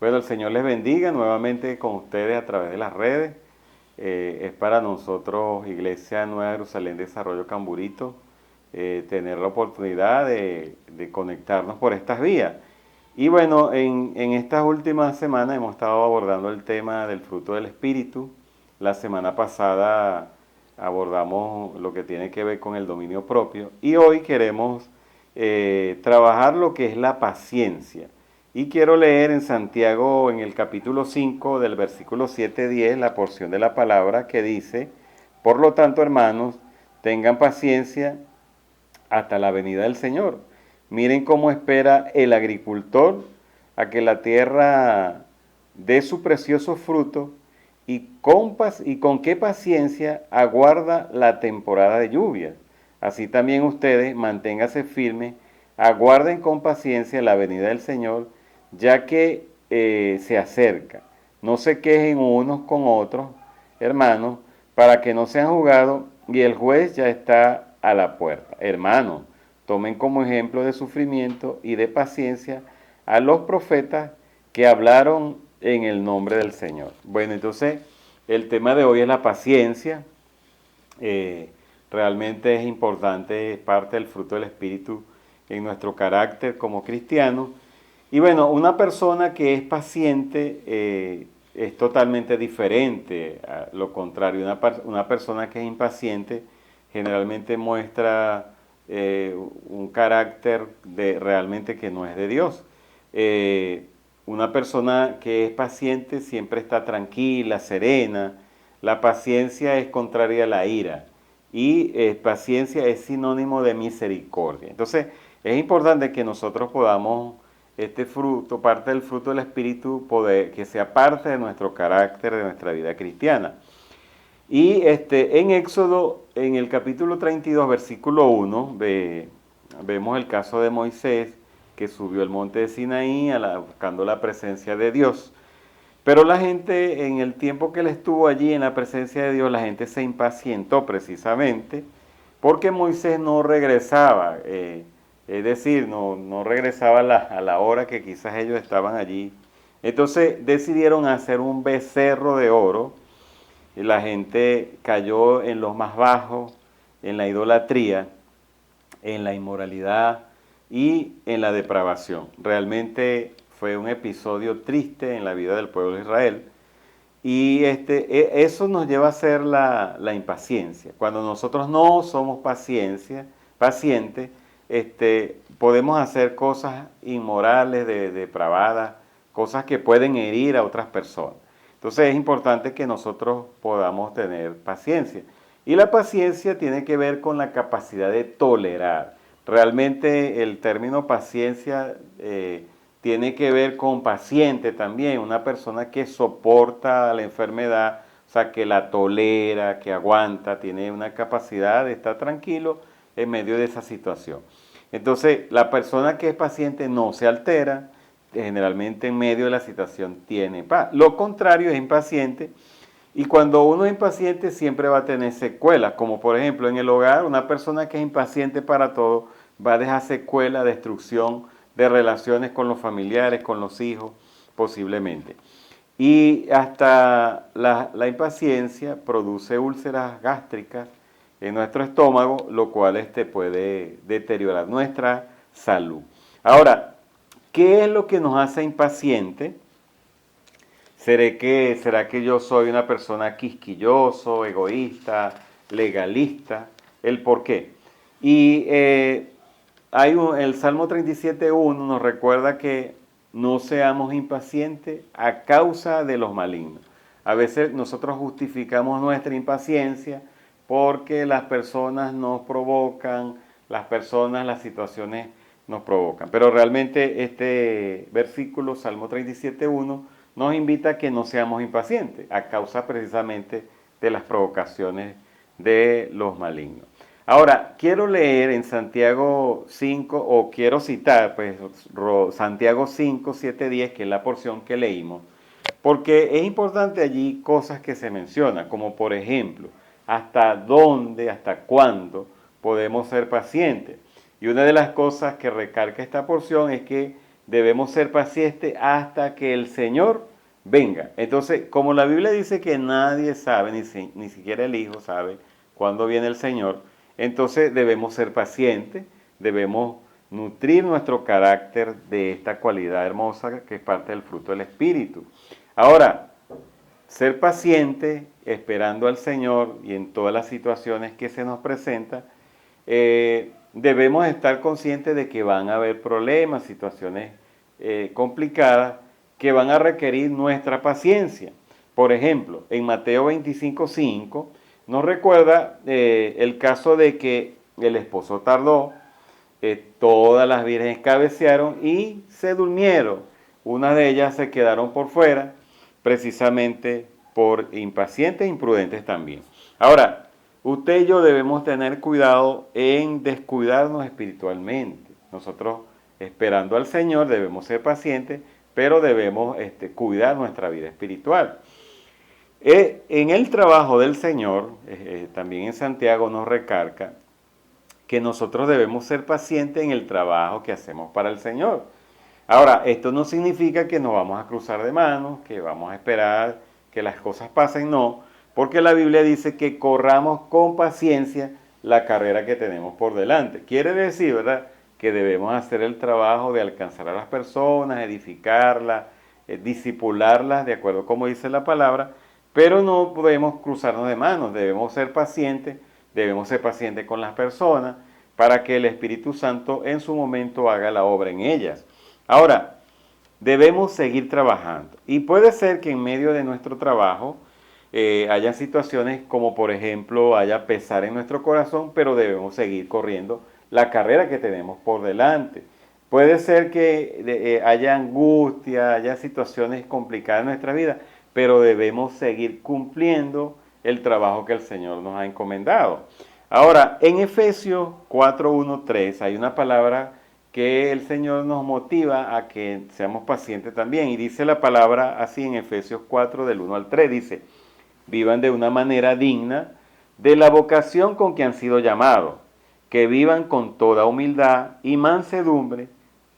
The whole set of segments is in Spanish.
Bueno, el Señor les bendiga nuevamente con ustedes a través de las redes. Es para nosotros, Iglesia Nueva Jerusalén Desarrollo Camburito, tener la oportunidad de conectarnos por estas vías. Y bueno, en estas últimas semanas hemos estado abordando el tema del fruto del Espíritu. La semana pasada abordamos lo que tiene que ver con el dominio propio y hoy queremos trabajar lo que es la paciencia. Y quiero leer en Santiago, en el capítulo 5, del versículo 7-10, la porción de la palabra que dice: por lo tanto, hermanos, tengan paciencia hasta la venida del Señor. Miren cómo espera el agricultor a que la tierra dé su precioso fruto y con qué paciencia aguarda la temporada de lluvias. Así también ustedes manténganse firmes, aguarden con paciencia la venida del Señor, ya que se acerca. No se quejen unos con otros, hermanos, para que no sean juzgados y el juez ya está a la puerta. Hermanos, tomen como ejemplo de sufrimiento y de paciencia a los profetas que hablaron en el nombre del Señor. Bueno, entonces el tema de hoy es la paciencia. Eh, Realmente es importante, es parte del fruto del Espíritu en nuestro carácter como cristianos. Y bueno, una persona que es paciente es totalmente diferente a lo contrario. Una persona que es impaciente generalmente muestra un carácter realmente que no es de Dios. Eh, una persona que es paciente siempre está tranquila, serena. La paciencia es contraria a la ira y paciencia es sinónimo de misericordia. Entonces, es importante que nosotros podamos este fruto, parte del fruto del Espíritu, poder que sea parte de nuestro carácter, de nuestra vida cristiana. Y en Éxodo, en el capítulo 32, versículo 1, vemos el caso de Moisés, que subió el monte de Sinaí buscando la presencia de Dios. Pero la gente, en el tiempo que él estuvo allí en la presencia de Dios, la gente se impacientó precisamente porque Moisés no regresaba, es decir, no regresaba a la hora que quizás ellos estaban allí. Entonces decidieron hacer un becerro de oro y la gente cayó en lo más bajo, en la idolatría, en la inmoralidad y en la depravación. Realmente fue un episodio triste en la vida del pueblo de Israel. Y eso nos lleva a ser la impaciencia. Cuando nosotros no somos pacientes, podemos hacer cosas inmorales, depravadas, cosas que pueden herir a otras personas. Entonces es importante que nosotros podamos tener paciencia. Y la paciencia tiene que ver con la capacidad de tolerar. Realmente el término paciencia tiene que ver con paciente también, una persona que soporta la enfermedad, o sea, que la tolera, que aguanta, tiene una capacidad de estar tranquilo en medio de esa situación. Entonces, la persona que es paciente no se altera, generalmente en medio de la situación tiene paz. Lo contrario es impaciente, y cuando uno es impaciente siempre va a tener secuelas, como por ejemplo en el hogar, una persona que es impaciente para todo va a dejar secuelas, destrucción de relaciones con los familiares, con los hijos, posiblemente. Y hasta la impaciencia produce úlceras gástricas en nuestro estómago, lo cual puede deteriorar nuestra salud. Ahora, ¿qué es lo que nos hace impacientes? ¿Será que yo soy una persona quisquilloso, egoísta, legalista? ¿El por qué? Y el Salmo 37.1 nos recuerda que no seamos impacientes a causa de los malignos. A veces nosotros justificamos nuestra impaciencia porque las personas nos provocan, las situaciones nos provocan. Pero realmente este versículo, Salmo 37.1, nos invita a que no seamos impacientes, a causa precisamente de las provocaciones de los malignos. Ahora, quiero leer en Santiago 5, o quiero citar, pues, Santiago 5, 7, 10, que es la porción que leímos, porque es importante allí cosas que se mencionan, como por ejemplo, hasta dónde, hasta cuándo podemos ser pacientes. Y una de las cosas que recarga esta porción es que debemos ser pacientes hasta que el Señor venga. Entonces, como la Biblia dice que nadie sabe, ni siquiera el Hijo sabe cuándo viene el Señor, entonces debemos ser pacientes, debemos nutrir nuestro carácter de esta cualidad hermosa que es parte del fruto del Espíritu. Ahora, ser paciente, esperando al Señor y en todas las situaciones que se nos presentan, debemos estar conscientes de que van a haber problemas, situaciones complicadas que van a requerir nuestra paciencia. Por ejemplo, en Mateo 25:5 nos recuerda el caso de que el esposo tardó, todas las vírgenes cabecearon y se durmieron. Unas de ellas se quedaron por fuera, precisamente por impacientes e imprudentes también. Ahora, usted y yo debemos tener cuidado en descuidarnos espiritualmente. Nosotros, esperando al Señor, debemos ser pacientes, pero debemos cuidar nuestra vida espiritual. En el trabajo del Señor, también en Santiago nos recalca que nosotros debemos ser pacientes en el trabajo que hacemos para el Señor. Ahora, esto no significa que nos vamos a cruzar de manos, que vamos a esperar que las cosas pasen, no, porque la Biblia dice que corramos con paciencia la carrera que tenemos por delante. Quiere decir, ¿verdad?, que debemos hacer el trabajo de alcanzar a las personas, edificarlas, discipularlas, de acuerdo como dice la palabra, pero no podemos cruzarnos de manos, debemos ser pacientes con las personas para que el Espíritu Santo en su momento haga la obra en ellas. Ahora, debemos seguir trabajando y puede ser que en medio de nuestro trabajo haya situaciones como por ejemplo haya pesar en nuestro corazón, pero debemos seguir corriendo la carrera que tenemos por delante. Puede ser que haya angustia, haya situaciones complicadas en nuestra vida, pero debemos seguir cumpliendo el trabajo que el Señor nos ha encomendado. Ahora, en Efesios 4:1-3 hay una palabra que el Señor nos motiva a que seamos pacientes también. Y dice la palabra así en Efesios 4, del 1 al 3, dice: vivan de una manera digna de la vocación con que han sido llamados, que vivan con toda humildad y mansedumbre,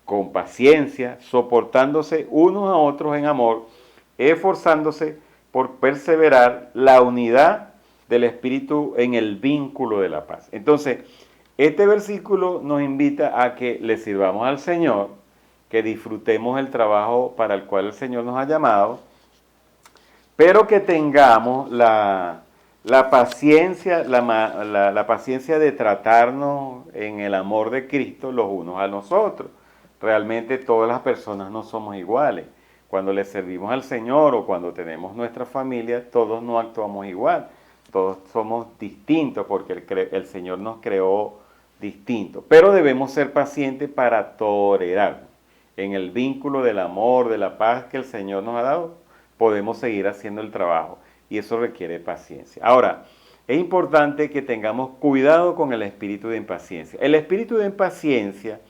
con paciencia, soportándose unos a otros en amor, esforzándose por perseverar la unidad del Espíritu en el vínculo de la paz. Entonces, este versículo nos invita a que le sirvamos al Señor, que disfrutemos el trabajo para el cual el Señor nos ha llamado, pero que tengamos la paciencia, la paciencia de tratarnos en el amor de Cristo los unos a los otros. Realmente todas las personas no somos iguales. Cuando le servimos al Señor o cuando tenemos nuestra familia, todos no actuamos igual. Todos somos distintos porque el Señor nos creó distintos. Pero debemos ser pacientes para tolerar. En el vínculo del amor, de la paz que el Señor nos ha dado, podemos seguir haciendo el trabajo. Y eso requiere paciencia. Ahora, es importante que tengamos cuidado con el espíritu de impaciencia. El espíritu de impaciencia,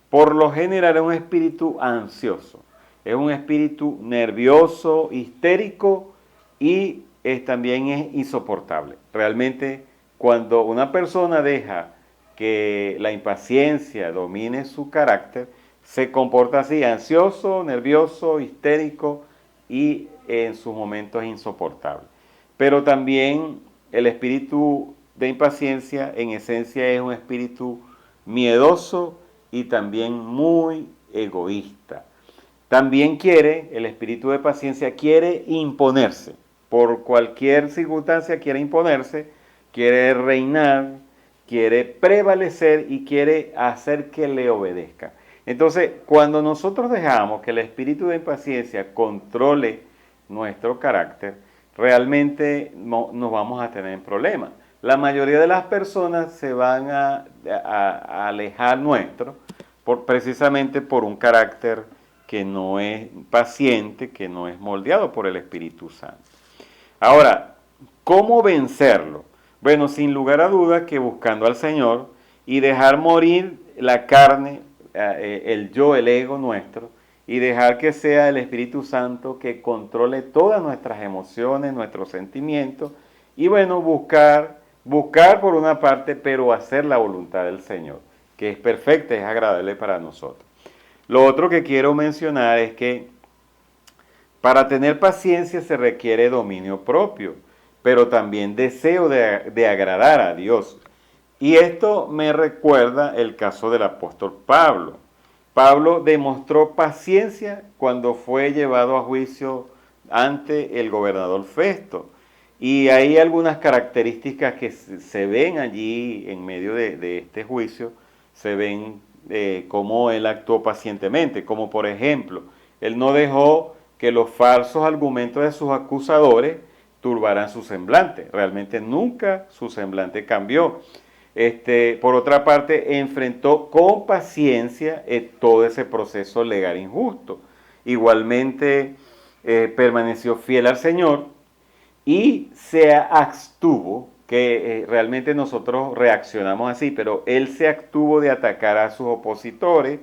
por lo general, es un espíritu ansioso. Es un espíritu nervioso, histérico y también es insoportable. Realmente, cuando una persona deja que la impaciencia domine su carácter, se comporta así: ansioso, nervioso, histérico y en sus momentos insoportable. Pero también el espíritu de impaciencia en esencia es un espíritu miedoso y también muy egoísta. También el espíritu de paciencia quiere imponerse, por cualquier circunstancia quiere imponerse, quiere reinar, quiere prevalecer y quiere hacer que le obedezca. Entonces, cuando nosotros dejamos que el espíritu de impaciencia controle nuestro carácter, realmente no nos vamos a tener problemas. La mayoría de las personas se van a alejar precisamente por un carácter que no es paciente, que no es moldeado por el Espíritu Santo. Ahora, ¿cómo vencerlo? Bueno, sin lugar a dudas que buscando al Señor y dejar morir la carne, el yo, el ego nuestro, y dejar que sea el Espíritu Santo que controle todas nuestras emociones, nuestros sentimientos, y bueno, buscar por una parte, pero hacer la voluntad del Señor, que es perfecta, es agradable para nosotros. Lo otro que quiero mencionar es que para tener paciencia se requiere dominio propio, pero también deseo de agradar a Dios. Y esto me recuerda el caso del apóstol Pablo. Pablo demostró paciencia cuando fue llevado a juicio ante el gobernador Festo. Y hay algunas características que se ven allí en medio de este juicio, se ven cómo él actuó pacientemente, como por ejemplo, él no dejó que los falsos argumentos de sus acusadores turbaran su semblante. Realmente nunca su semblante cambió. Por otra parte, enfrentó con paciencia todo ese proceso legal injusto. Igualmente, permaneció fiel al Señor y se abstuvo, que realmente nosotros reaccionamos así, pero él se abstuvo de atacar a sus opositores,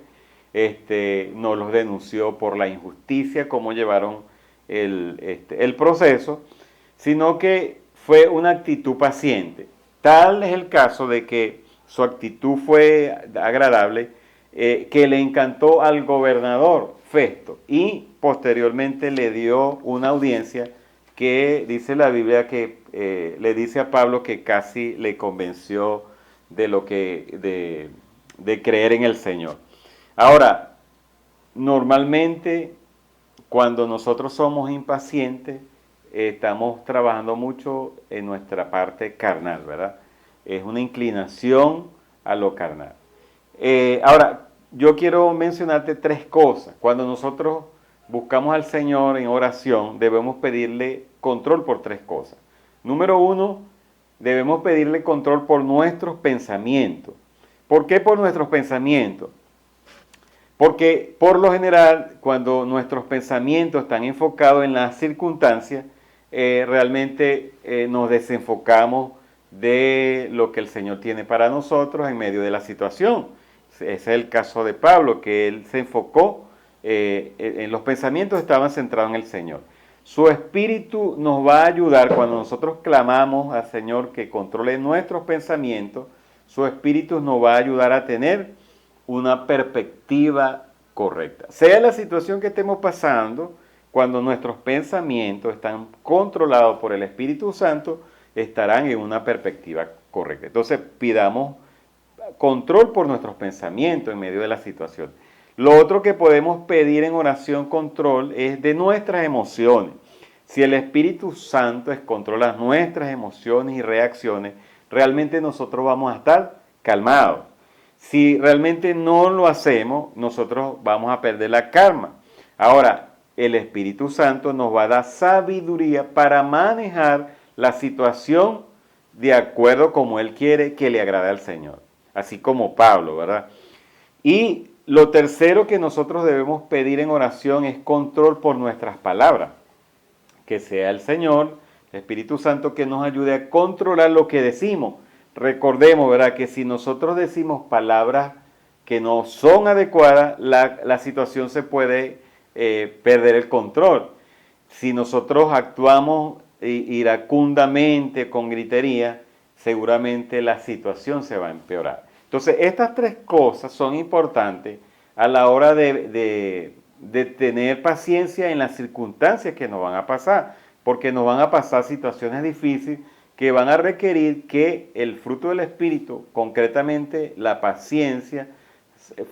no los denunció por la injusticia, cómo llevaron el proceso, sino que fue una actitud paciente. Tal es el caso de que su actitud fue agradable, que le encantó al gobernador Festo y posteriormente le dio una audiencia que dice la Biblia que le dice a Pablo que casi le convenció de lo que de creer en el Señor. Ahora, normalmente cuando nosotros somos impacientes, estamos trabajando mucho en nuestra parte carnal, ¿verdad? Es una inclinación a lo carnal. Ahora, yo quiero mencionarte tres cosas. Cuando nosotros buscamos al Señor en oración, debemos pedirle control por tres cosas. Número uno, debemos pedirle control por nuestros pensamientos. ¿Por qué por nuestros pensamientos? Porque por lo general, cuando nuestros pensamientos están enfocados en las circunstancias, realmente nos desenfocamos de lo que el Señor tiene para nosotros en medio de la situación. Ese es el caso de Pablo, que él se enfocó, en los pensamientos estaban centrados en el Señor. Su espíritu nos va a ayudar cuando nosotros clamamos al Señor que controle nuestros pensamientos. Su espíritu nos va a ayudar a tener una perspectiva correcta. Sea la situación que estemos pasando, cuando nuestros pensamientos están controlados por el Espíritu Santo, estarán en una perspectiva correcta. Entonces, pidamos control por nuestros pensamientos en medio de la situación. Lo otro que podemos pedir en oración control es de nuestras emociones. Si el Espíritu Santo controla nuestras emociones y reacciones, realmente nosotros vamos a estar calmados. Si realmente no lo hacemos, nosotros vamos a perder la calma. Ahora, el Espíritu Santo nos va a dar sabiduría para manejar la situación de acuerdo como Él quiere que le agrade al Señor. Así como Pablo, ¿verdad? Y lo tercero que nosotros debemos pedir en oración es control por nuestras palabras. Que sea el Señor, el Espíritu Santo, que nos ayude a controlar lo que decimos. Recordemos, ¿verdad?, que si nosotros decimos palabras que no son adecuadas, la situación se puede perder el control. Si nosotros actuamos iracundamente, con gritería, seguramente la situación se va a empeorar. Entonces, estas tres cosas son importantes a la hora de tener paciencia en las circunstancias que nos van a pasar, porque nos van a pasar situaciones difíciles que van a requerir que el fruto del Espíritu, concretamente la paciencia,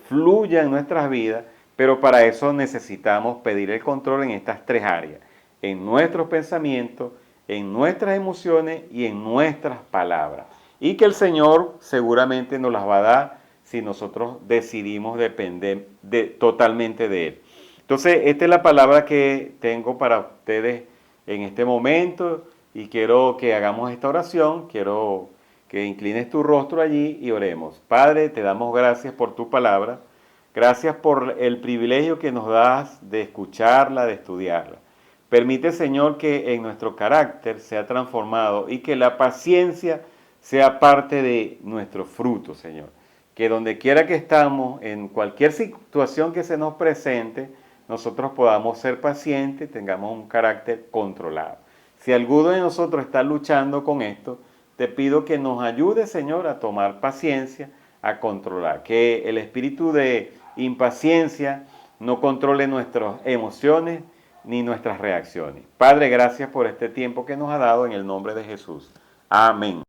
fluya en nuestras vidas, pero para eso necesitamos pedir el control en estas tres áreas, en nuestros pensamientos, en nuestras emociones y en nuestras palabras. Y que el Señor seguramente nos las va a dar si nosotros decidimos depender totalmente de Él. Entonces, esta es la palabra que tengo para ustedes en este momento y quiero que hagamos esta oración, quiero que inclines tu rostro allí y oremos. Padre, te damos gracias por tu palabra, gracias por el privilegio que nos das de escucharla, de estudiarla. Permite, Señor, que en nuestro carácter sea transformado y que la paciencia sea parte de nuestro fruto, Señor. Que donde quiera que estamos, en cualquier situación que se nos presente, nosotros podamos ser pacientes, tengamos un carácter controlado. Si alguno de nosotros está luchando con esto, te pido que nos ayude, Señor, a tomar paciencia, a controlar. Que el espíritu de impaciencia no controle nuestras emociones ni nuestras reacciones. Padre, gracias por este tiempo que nos ha dado en el nombre de Jesús. Amén.